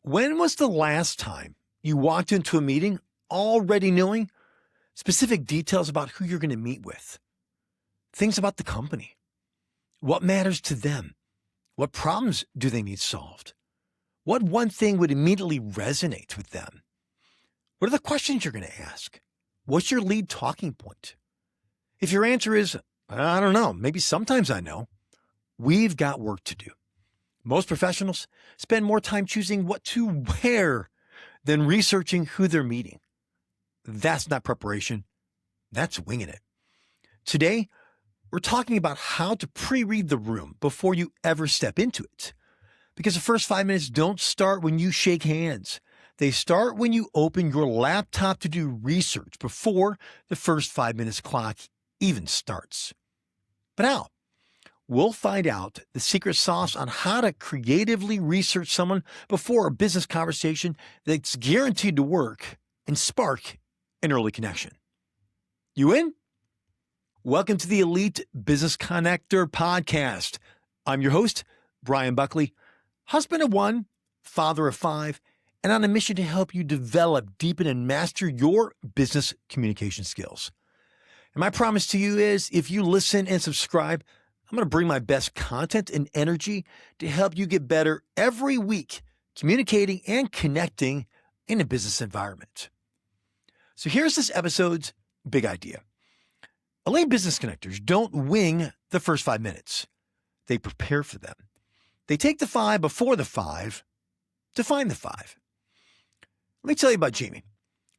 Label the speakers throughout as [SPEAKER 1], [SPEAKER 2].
[SPEAKER 1] When was the last time you walked into a meeting already knowing specific details about who you're going to meet with? Things about the company. What matters to them? What problems do they need solved? What one thing would immediately resonate with them? What are the questions you're going to ask? What's your lead talking point? If your answer is, I don't know, maybe sometimes I know, we've got work to do. Most professionals spend more time choosing what to wear than researching who they're meeting. That's not preparation. That's winging it. Today, we're talking about how to pre-read the room before you ever step into it. Because the first 5 minutes don't start when you shake hands. They start when you open your laptop to do research before the first 5 minutes clock even starts. But how? We'll find out the secret sauce on how to creatively research someone before a business conversation that's guaranteed to work and spark an early connection. You in? Welcome to the Elite Business Connector podcast. I'm your host, Bryan Buckley, husband of one, father of five, and on a mission to help you develop, deepen, and master your business communication skills. And my promise to you is if you listen and subscribe, I'm going to bring my best content and energy to help you get better every week, communicating and connecting in a business environment. So here's this episode's big idea. Elite business connectors don't wing the first 5 minutes. They prepare for them. They take the 5 before the 5 to find the 5. Let me tell you about Jamie.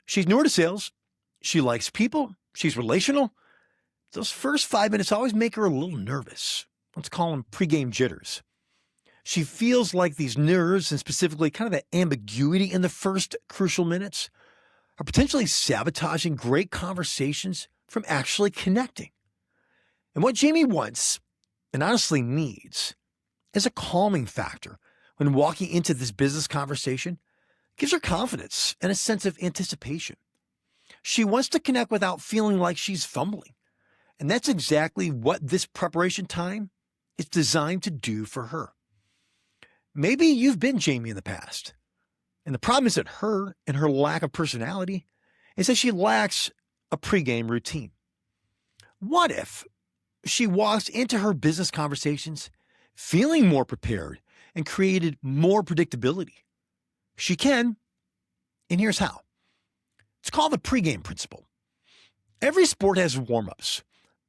[SPEAKER 1] She's newer to sales. She likes people. She's relational. Those first 5 minutes always make her a little nervous. Let's call them pregame jitters. She feels like these nerves, and specifically kind of that ambiguity in the first crucial minutes, are potentially sabotaging great conversations from actually connecting. And what Jamie wants, and honestly needs, is a calming factor when walking into this business conversation. Gives her confidence and a sense of anticipation. She wants to connect without feeling like she's fumbling. And that's exactly what this preparation time is designed to do for her. Maybe you've been Jamie in the past. And the problem isn't her and her lack of personality. It's that she lacks a pregame routine. What if she walks into her business conversations feeling more prepared and created more predictability? She can, and here's how. It's called the pregame principle. Every sport has warm-ups,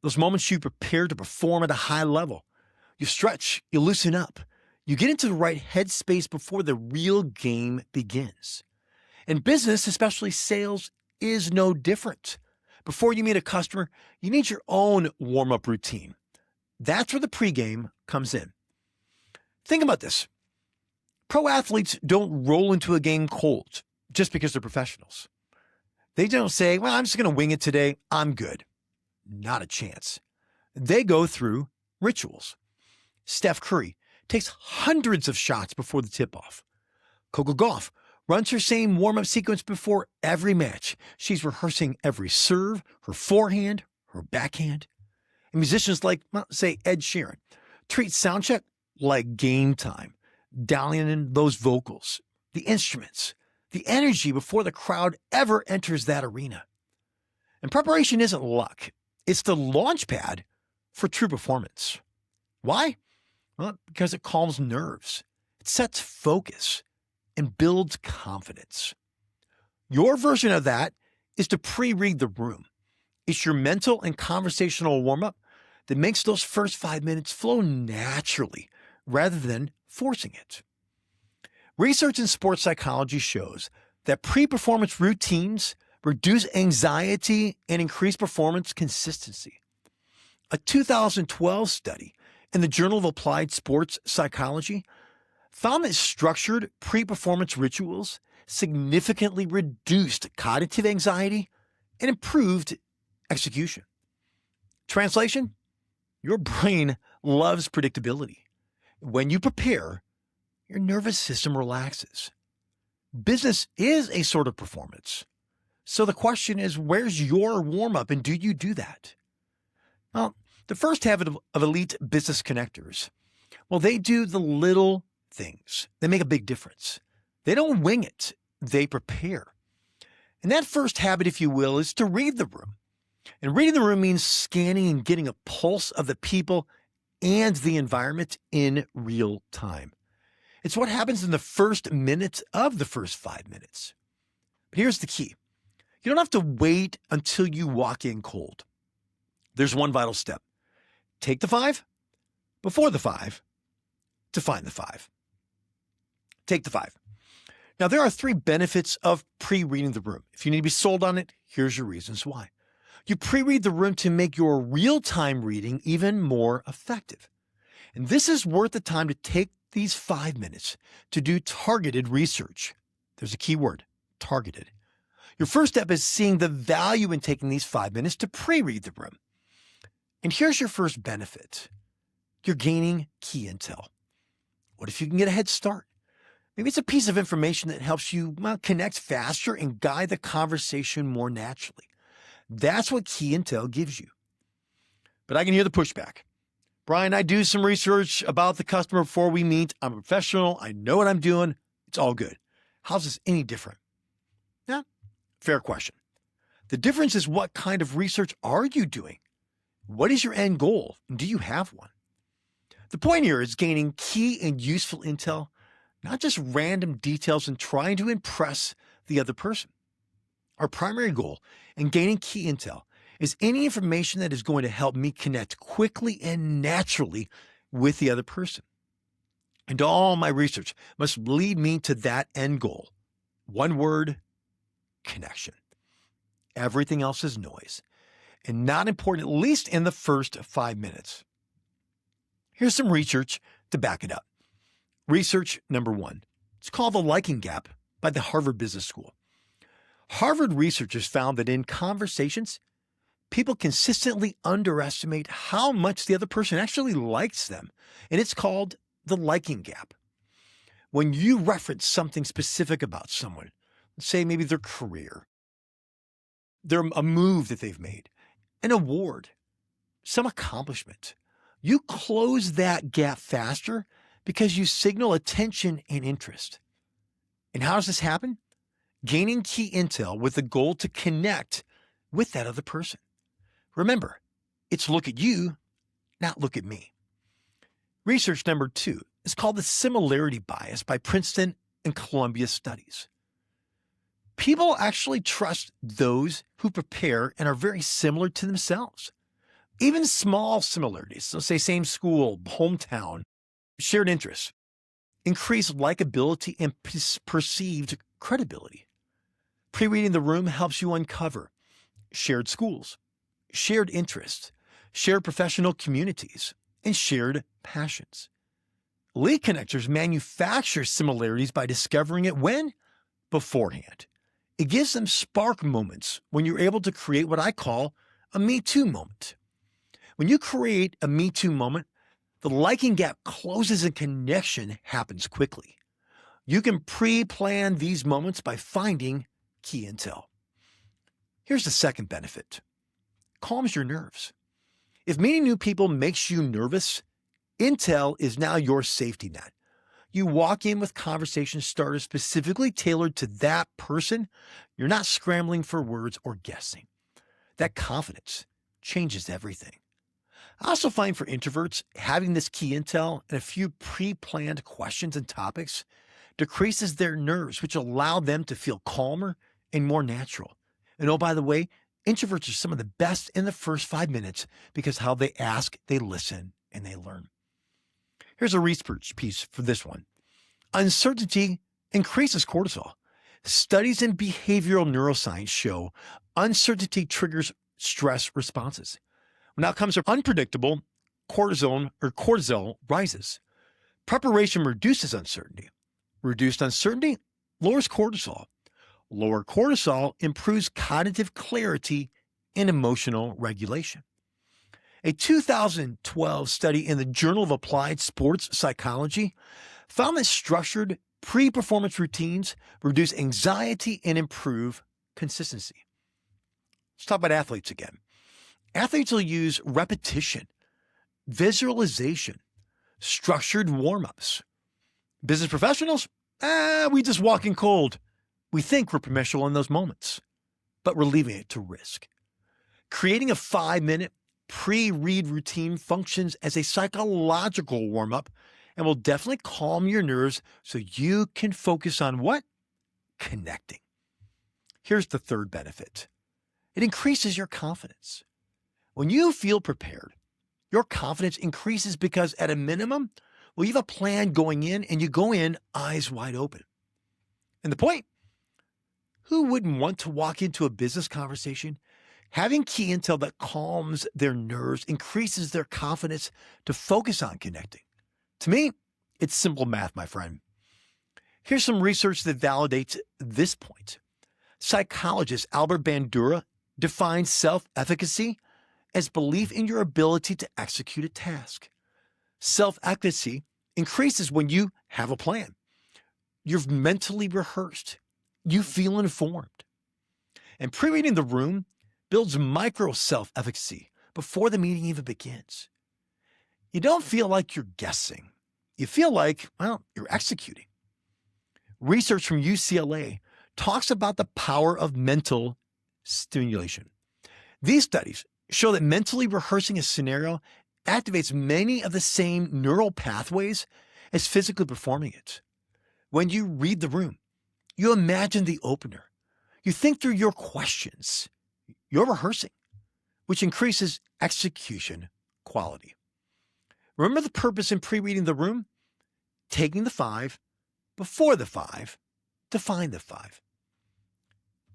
[SPEAKER 1] those moments you prepare to perform at a high level. You stretch, you loosen up, you get into the right headspace before the real game begins. In business, especially sales, is no different. Before you meet a customer, you need your own warm-up routine. That's where the pregame comes in. Think about this. Pro athletes don't roll into a game cold just because they're professionals. They don't say, well, I'm just going to wing it today. I'm good. Not a chance. They go through rituals. Steph Curry takes hundreds of shots before the tip-off. Coco Gauff runs her same warm-up sequence before every match. She's rehearsing every serve, her forehand, her backhand. And musicians like, say, Ed Sheeran treat soundcheck like game time. Dialing in those vocals, the instruments, the energy before the crowd ever enters that arena. And preparation isn't luck. It's the launch pad for true performance. Why? Well, because it calms nerves. It sets focus and builds confidence. Your version of that is to pre-read the room. It's your mental and conversational warm-up that makes those first 5 minutes flow naturally rather than forcing it. Research in sports psychology shows that pre-performance routines reduce anxiety and increase performance consistency. A 2012 study in the Journal of Applied Sports Psychology found that structured pre-performance rituals significantly reduced cognitive anxiety and improved execution. Translation? Your brain loves predictability. When you prepare, your nervous system relaxes. Business is a sort of performance. So the question is, where's your warm-up and do you do that? Well, the first habit of elite business connectors, well, they do the little things. They make a big difference. They don't wing it, they prepare. And that first habit, if you will, is to read the room. And reading the room means scanning and getting a pulse of the people and the environment in real time. It's what happens in the first minute of the first 5 minutes. But here's the key. You don't have to wait until you walk in cold. There's one vital step. Take the 5 before the 5 to find the 5. Take the 5. Now, there are 3 benefits of pre-reading the room. If you need to be sold on it, here's your reasons why. You pre-read the room to make your real-time reading even more effective. And this is worth the time to take these 5 minutes to do targeted research. There's a key word, targeted. Your first step is seeing the value in taking these 5 minutes to pre-read the room. And here's your first benefit. You're gaining key intel. What if you can get a head start? Maybe it's a piece of information that helps you connect faster and guide the conversation more naturally. That's what key intel gives you. But I can hear the pushback. Bryan, I do some research about the customer before we meet. I'm a professional. I know what I'm doing. It's all good. How's this any different? Yeah, fair question. The difference is, what kind of research are you doing? What is your end goal? And do you have one? The point here is gaining key and useful intel, not just random details and trying to impress the other person. Our primary goal in gaining key intel is any information that is going to help me connect quickly and naturally with the other person. And all my research must lead me to that end goal. One word, connection. Everything else is noise and not important, at least in the first 5 minutes. Here's some research to back it up. Research number 1. It's called the liking gap by the Harvard Business School. Harvard researchers found that in conversations, people consistently underestimate how much the other person actually likes them, and it's called the liking gap. When you reference something specific about someone, let's say maybe their career, a move that they've made, an award, some accomplishment, you close that gap faster because you signal attention and interest. And how does this happen? Gaining key intel with the goal to connect with that other person. Remember, it's look at you, not look at me. Research number 2 is called the similarity bias by Princeton and Columbia Studies. People actually trust those who prepare and are very similar to themselves. Even small similarities, so say same school, hometown, shared interests, increase likability and perceived credibility. Pre-reading the room helps you uncover shared schools, shared interests, shared professional communities, and shared passions. Lead connectors manufacture similarities by discovering it when? Beforehand. It gives them spark moments when you're able to create what I call a Me Too moment. When you create a Me Too moment, the liking gap closes and connection happens quickly. You can pre-plan these moments by finding key intel. Here's the second benefit. Calms your nerves. If meeting new people makes you nervous, intel is now your safety net. You walk in with conversation starters specifically tailored to that person. You're not scrambling for words or guessing. That confidence changes everything. I also find for introverts, having this key intel and a few pre-planned questions and topics decreases their nerves, which allow them to feel calmer and more natural. And oh, by the way, introverts are some of the best in the first 5 minutes because how they ask, they listen, and they learn. Here's a research piece for this one. Uncertainty increases cortisol. Studies in behavioral neuroscience show uncertainty triggers stress responses. When outcomes are unpredictable, cortisol rises. Preparation reduces uncertainty. Reduced uncertainty lowers cortisol. Lower cortisol improves cognitive clarity and emotional regulation. A 2012 study in the Journal of Applied Sports Psychology found that structured pre-performance routines reduce anxiety and improve consistency. Let's talk about athletes again. Athletes will use repetition, visualization, structured warm-ups. Business professionals, We just walk in cold. We think we're professional in those moments, but we're leaving it to risk. Creating a 5-minute pre-read routine functions as a psychological warm-up and will definitely calm your nerves so you can focus on what? Connecting. Here's the third benefit. It increases your confidence. When you feel prepared, your confidence increases because at a minimum, well, you have a plan going in and you go in eyes wide open. And the point? Who wouldn't want to walk into a business conversation having key intel that calms their nerves, increases their confidence to focus on connecting? To me, it's simple math, my friend. Here's some research that validates this point. Psychologist Albert Bandura defines self-efficacy as belief in your ability to execute a task. Self-efficacy increases when you have a plan. You've mentally rehearsed. You feel informed. And pre-reading the room builds micro self-efficacy before the meeting even begins. You don't feel like you're guessing. You feel like, well, you're executing. Research from UCLA talks about the power of mental stimulation. These studies show that mentally rehearsing a scenario activates many of the same neural pathways as physically performing it. When you read the room, you imagine the opener. You think through your questions. You're rehearsing, which increases execution quality. Remember the purpose in pre-reading the room? Taking the 5 before the 5 to find the 5.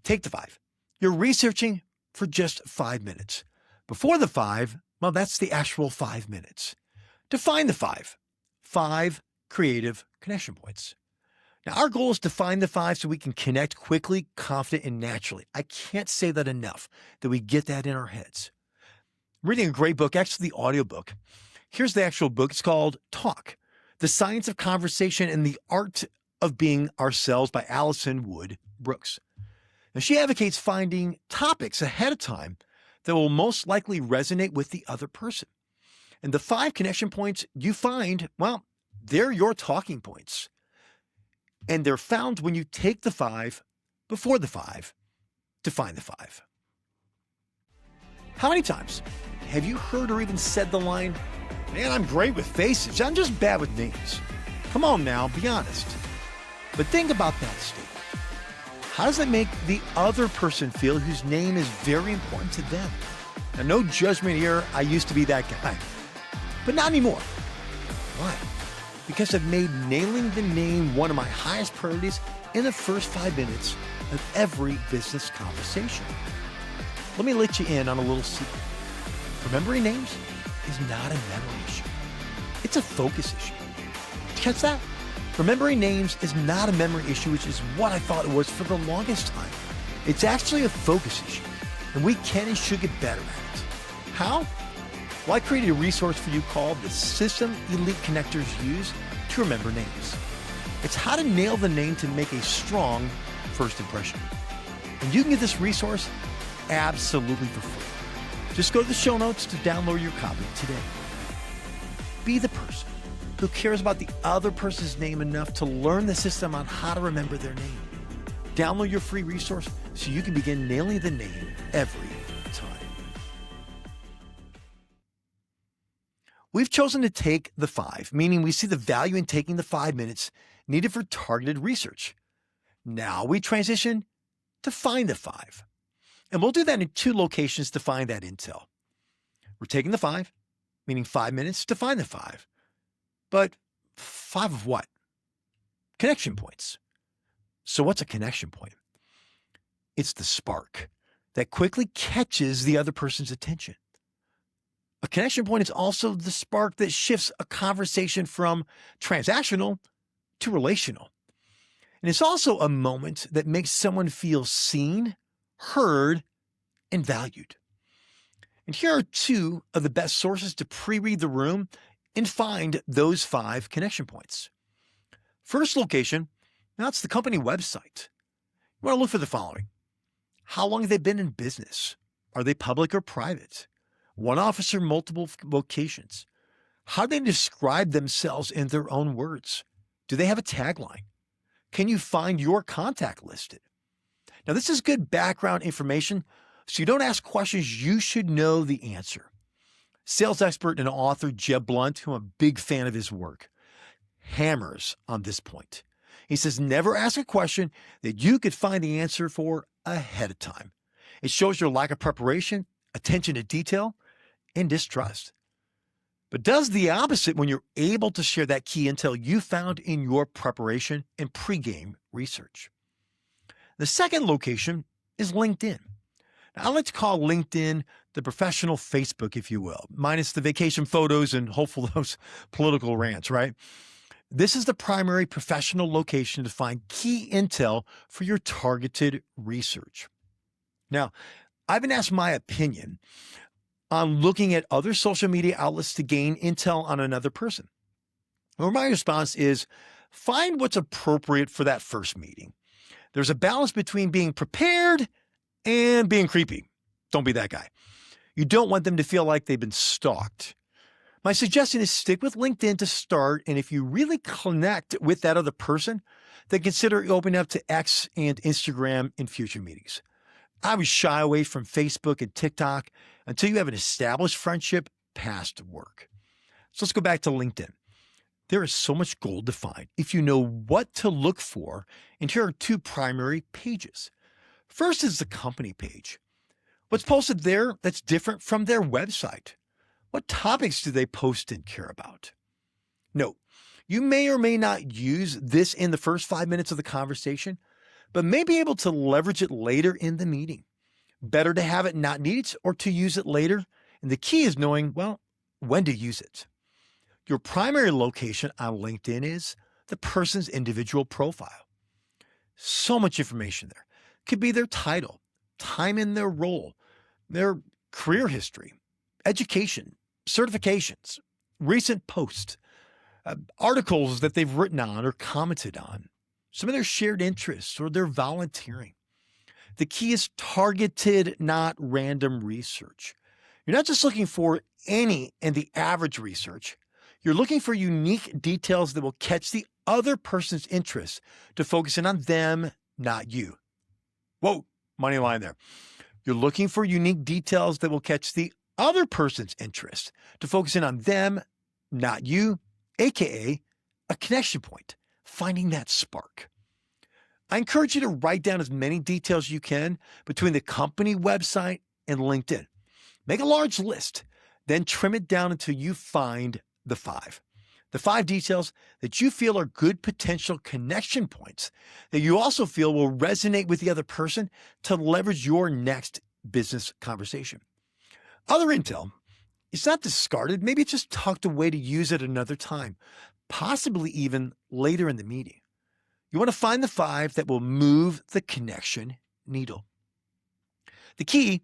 [SPEAKER 1] Take the 5. You're researching for just 5 minutes. Before the 5, well, that's the actual 5 minutes. To find the 5, 5 creative connection points. Now, our goal is to find the 5 so we can connect quickly, confident, and naturally. I can't say that enough, that we get that in our heads. Reading a great book, actually the audiobook. Here's the actual book. It's called Talk, The Science of Conversation and the Art of Being Ourselves by Alison Wood Brooks. Now, she advocates finding topics ahead of time that will most likely resonate with the other person. And the 5 connection points you find, well, they're your talking points. And they're found when you take the 5 before the 5 to find the 5. How many times have you heard or even said the line, "Man, I'm great with faces. I'm just bad with names"? Come on now, be honest. But think about that statement. How does it make the other person feel whose name is very important to them? Now, no judgment here. I used to be that guy, but not anymore. Why? Because I've made nailing the name one of my highest priorities in the first 5 minutes of every business conversation. Let me let you in on a little secret. Remembering names is not a memory issue. It's a focus issue. Did you catch that? Remembering names is not a memory issue, which is what I thought it was for the longest time. It's actually a focus issue, and we can and should get better at it. How? Well, I created a resource for you called the System Elite Connectors Use to Remember Names. It's how to nail the name to make a strong first impression. And you can get this resource absolutely for free. Just go to the show notes to download your copy today. Be the person who cares about the other person's name enough to learn the system on how to remember their name. Download your free resource so you can begin nailing the name every time. We've chosen to take the 5, meaning we see the value in taking the 5 minutes needed for targeted research. Now we transition to find the 5. And we'll do that in 2 locations to find that intel. We're taking the 5, meaning 5 minutes to find the 5. But 5 of what? Connection points. So what's a connection point? It's the spark that quickly catches the other person's attention. A connection point is also the spark that shifts a conversation from transactional to relational. And it's also a moment that makes someone feel seen, heard, and valued. And here are 2 of the best sources to pre-read the room and find those 5 connection points. First location, now it's the company website. You want to look for the following. How long have they been in business? Are they public or private? One office or multiple locations? How do they describe themselves in their own words? Do they have a tagline? can you find your contact listed? Now, this is good background information, so you don't ask questions you should know the answer. Sales expert and author Jeb Blunt, who I'm a big fan of his work, hammers on this point. He says, never ask a question that you could find the answer for ahead of time. It shows your lack of preparation, attention to detail, and distrust. But does the opposite when you're able to share that key intel you found in your preparation and pregame research. The second location is LinkedIn. Now, I like to call LinkedIn the professional Facebook, if you will, minus the vacation photos and hopefully those political rants, right? This is the primary professional location to find key intel for your targeted research. Now, I've been asked my opinion on looking at other social media outlets to gain intel on another person. Well, my response is find what's appropriate for that first meeting. There's a balance between being prepared and being creepy. Don't be that guy. You don't want them to feel like they've been stalked. My suggestion is stick with LinkedIn to start, and if you really connect with that other person, then consider opening up to X and Instagram in future meetings. I would shy away from Facebook and TikTok until you have an established friendship past work. So let's go back to LinkedIn. There is so much gold to find if you know what to look for, and here are two primary pages. First is the company page. What's posted there that's different from their website? What topics do they post and care about? Note, you may or may not use this in the first 5 minutes of the conversation, but may be able to leverage it later in the meeting. Better to have it not needed or to use it later. And the key is knowing, well, when to use it. Your primary location on LinkedIn is the person's individual profile. So much information there. Could be their title, time in their role, their career history, education, certifications, recent posts, articles that they've written on or commented on, some of their shared interests or their volunteering. The key is targeted, not random research. You're not just looking for any and the average research. You're looking for unique details that will catch the other person's interest to focus in on them, not you. Whoa, money line there. You're looking for unique details that will catch the other person's interest to focus in on them, not you, aka a connection point, finding that spark. I encourage you to write down as many details you can between the company website and LinkedIn. Make a large list, then trim it down until you find the five. The 5 details that you feel are good potential connection points that you also feel will resonate with the other person to leverage your next business conversation. Other intel, it's not discarded. Maybe it's just tucked away to use at another time, possibly even later in the meeting. You want to find the 5 that will move the connection needle. The key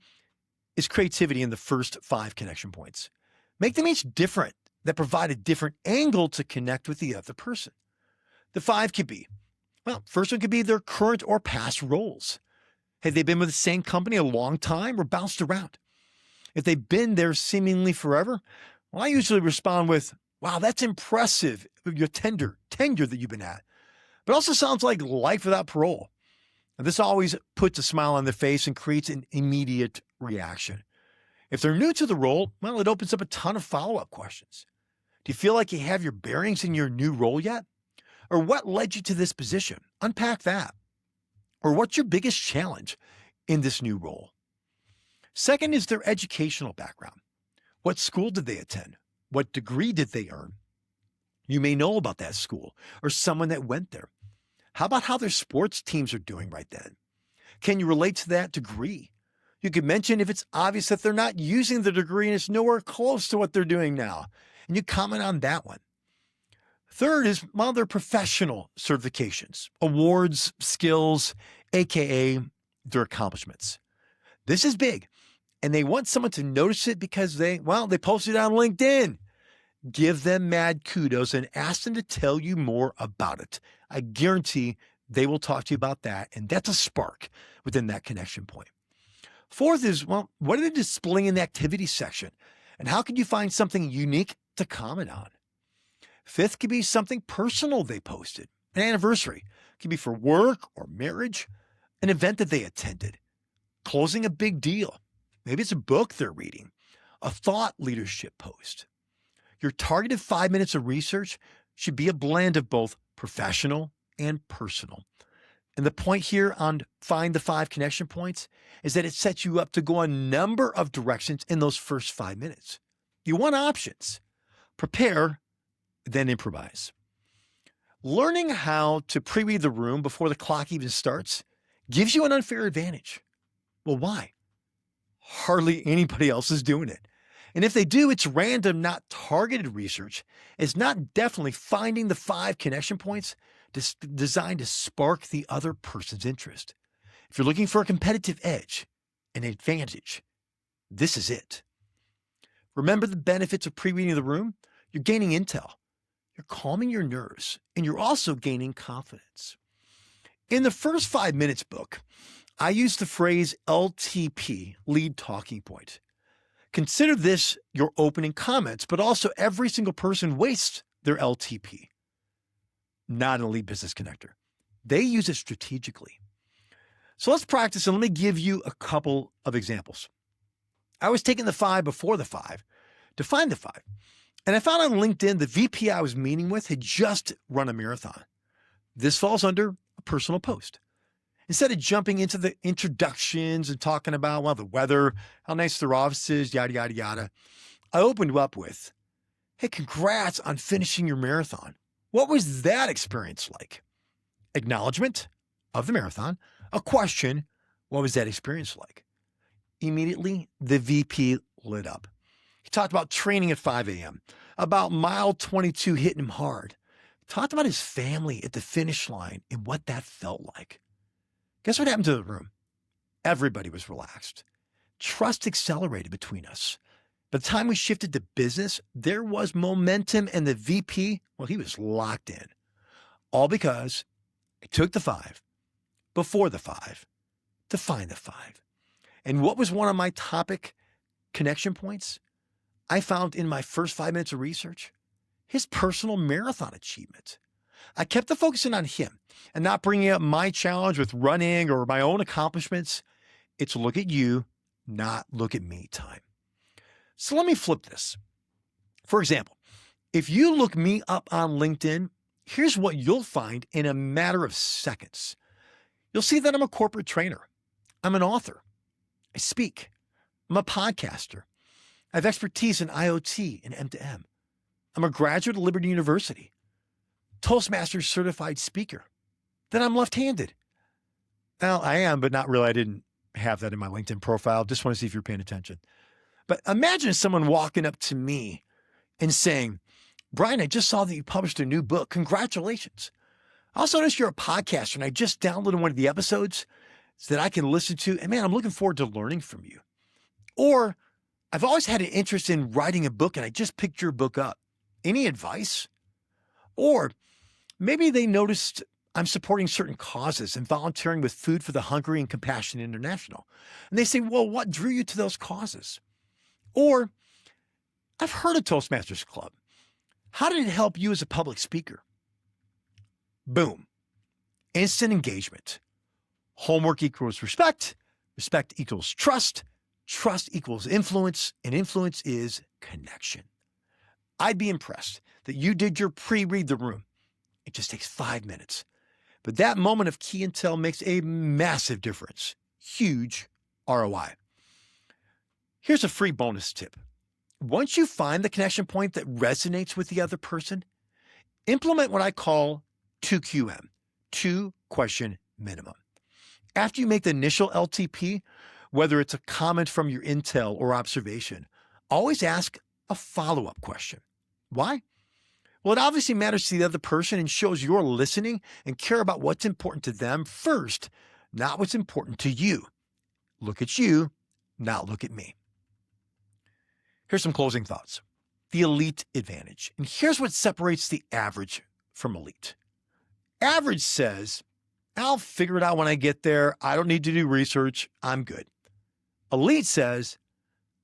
[SPEAKER 1] is creativity in the first 5 connection points. Make them each different, that provide a different angle to connect with the other person. The 5 could be, well, first one could be their current or past roles. Have they been with the same company a long time or bounced around? If they've been there seemingly forever, well, I usually respond with, wow, that's impressive, your tenure that you've been at. But also sounds like life without parole. And this always puts a smile on their face and creates an immediate reaction. If they're new to the role, well, it opens up a ton of follow-up questions. Do you feel like you have your bearings in your new role yet? Or what led you to this position? Unpack that. Or what's your biggest challenge in this new role? Second is their educational background. What school did they attend? What degree did they earn? You may know about that school or someone that went there. How about how their sports teams are doing right then? Can you relate to that degree? You could mention if it's obvious that they're not using the degree and it's nowhere close to what they're doing now, and you comment on that one. Third is, well, their professional certifications, awards, skills, aka their accomplishments. This is big, and they want someone to notice it because they posted it on LinkedIn. Give them mad kudos and ask them to tell you more about it. I guarantee they will talk to you about that, and that's a spark within that connection point. Fourth is, well, what are they displaying in the activity section? And how can you find something unique to comment on? Fifth could be something personal they posted, an anniversary, It could be for work or marriage, an event that they attended, closing a big deal. Maybe it's a book they're reading, a thought leadership post. Your targeted 5 minutes of research should be a blend of both professional and personal. And the point here on Find the 5 connection points is that it sets you up to go a number of directions in those first 5 minutes. You want options. Prepare, then improvise. Learning how to pre-read the room before the clock even starts gives you an unfair advantage. Well, why? Hardly anybody else is doing it. And if they do, it's random, not targeted research. It's not definitely finding the 5 connection points designed to spark the other person's interest. If you're looking for a competitive edge, an advantage, this is it. Remember the benefits of pre-reading the room? You're gaining intel, you're calming your nerves, and you're also gaining confidence. In the first 5 minutes book, I use the phrase LTP, lead talking point. Consider this your opening comments, but also every single person wastes their LTP. Not an elite business connector. They use it strategically. So let's practice, and let me give you a couple of examples. I was taking the 5 before the 5 to find the 5. And I found on LinkedIn the VP I was meeting with had just run a marathon. This falls under a personal post. Instead of jumping into the introductions and talking about, well, the weather, how nice their office is, yada, yada, yada, I opened up with, hey, congrats on finishing your marathon. What was that experience like? Acknowledgement of the marathon. A question, what was that experience like? Immediately, the VP lit up. He talked about training at 5 a.m., about mile 22 hitting him hard. He talked about his family at the finish line and what that felt like. Guess what happened to the room? Everybody was relaxed. Trust accelerated between us. By the time we shifted to business, there was momentum, and the VP, well, he was locked in. All because I took the 5 before the 5 to find the 5. And what was one of my topic connection points? I found in my first 5 minutes of research, his personal marathon achievement. I kept the focusing on him and not bringing up my challenge with running or my own accomplishments. It's look at you, not look at me time. So let me flip this. For example, if you look me up on LinkedIn, here's what you'll find in a matter of seconds. You'll see that I'm a corporate trainer. I'm an author. I speak. I'm a podcaster. I have expertise in IoT and M2M. I'm a graduate of Liberty University. Toastmasters certified speaker. Then I'm left-handed. Well, I am, but not really. I didn't have that in my LinkedIn profile. Just want to see if you're paying attention. But imagine someone walking up to me and saying, Bryan, I just saw that you published a new book. Congratulations. I also noticed you're a podcaster, and I just downloaded one of the episodes so that I can listen to. And man, I'm looking forward to learning from you. Or I've always had an interest in writing a book, and I just picked your book up. Any advice? Or maybe they noticed I'm supporting certain causes and volunteering with Food for the Hungry and Compassion International. And they say, well, what drew you to those causes? Or I've heard of Toastmasters Club. How did it help you as a public speaker? Boom. Instant engagement. Homework equals respect. Respect equals trust. Trust equals influence. And influence is connection. I'd be impressed that you did your pre-read the room. It just takes 5 minutes. But that moment of key intel makes a massive difference. Huge ROI. Here's a free bonus tip. Once you find the connection point that resonates with the other person, implement what I call 2QM, 2 question minimum. After you make the initial LTP, whether it's a comment from your intel or observation, always ask a follow-up question. Why? Well, it obviously matters to the other person and shows you're listening and care about what's important to them first, not what's important to you. Look at you, not look at me. Here's some closing thoughts. The elite advantage. And here's what separates the average from elite. Average says, I'll figure it out when I get there. I don't need to do research. I'm good. Elite says,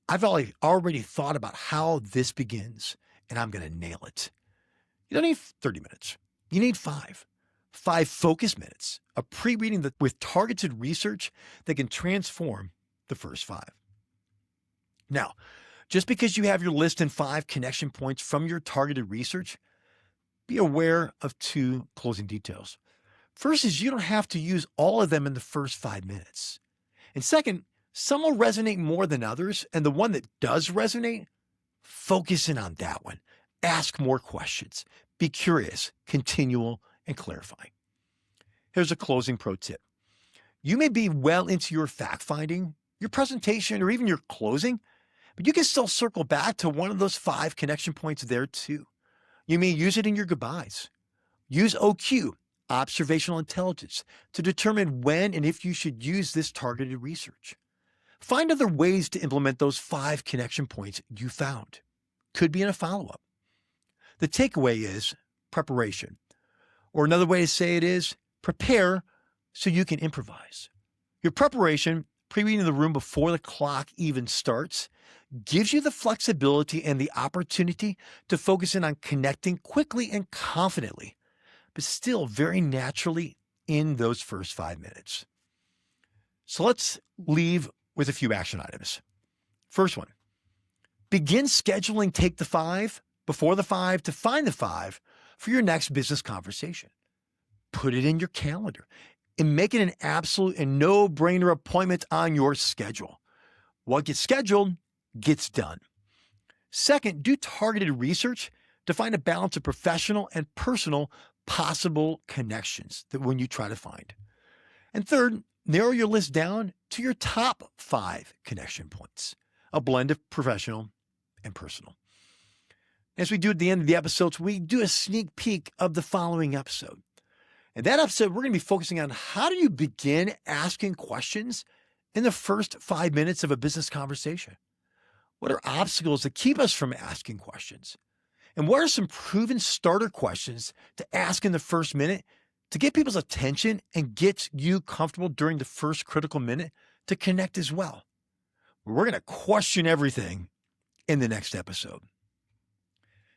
[SPEAKER 1] I've already thought about how this begins, and I'm going to nail it. You don't need 30 minutes. You need 5. 5 focus minutes of pre-reading with targeted research that can transform the first 5. Now, just because you have your list in 5 connection points from your targeted research, be aware of 2 closing details. First is you don't have to use all of them in the first 5 minutes. And second, some will resonate more than others, and the one that does resonate, focus in on that one. Ask more questions. Be curious, continual, and clarifying. Here's a closing pro tip. You may be well into your fact-finding, your presentation, or even your closing, but you can still circle back to one of those 5 connection points there too. You may use it in your goodbyes. Use OQ, observational intelligence, to determine when and if you should use this targeted research. Find other ways to implement those 5 connection points you found. Could be in a follow-up. The takeaway is preparation. Or another way to say it is prepare so you can improvise. Your preparation, pre-reading the room before the clock even starts, gives you the flexibility and the opportunity to focus in on connecting quickly and confidently, but still very naturally in those first 5 minutes. So let's leave with a few action items. First one, begin scheduling Take the 5 before the 5 to find the 5 for your next business conversation. Put it in your calendar and make it an absolute and no-brainer appointment on your schedule. What gets scheduled gets done. Second, do targeted research to find a balance of professional and personal possible connections that when you try to find. And third, narrow your list down to your top 5 connection points, a blend of professional and personal. As we do at the end of the episodes, we do a sneak peek of the following episode. In that episode, we're going to be focusing on how do you begin asking questions in the first 5 minutes of a business conversation? What are obstacles that keep us from asking questions? And what are some proven starter questions to ask in the first minute to get people's attention and get you comfortable during the first critical minute to connect as well? We're going to question everything in the next episode.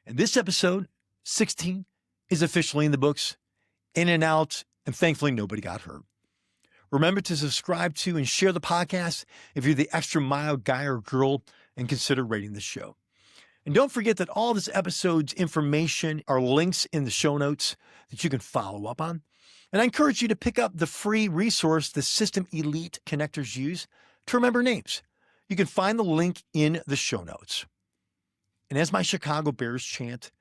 [SPEAKER 1] And this episode, 16, is officially in the books, in and out, and thankfully nobody got hurt. Remember to subscribe to and share the podcast if you're the extra mile guy or girl, and consider rating the show. And don't forget that all this episode's information are links in the show notes that you can follow up on. And I encourage you to pick up the free resource the System Elite connectors use to remember names. You can find the link in the show notes. And as my Chicago Bears chant,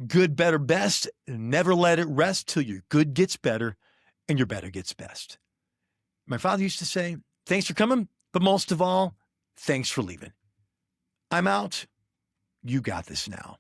[SPEAKER 1] good, better, best, and never let it rest till your good gets better and your better gets best. My father used to say, thanks for coming, but most of all, thanks for leaving. I'm out. You got this now.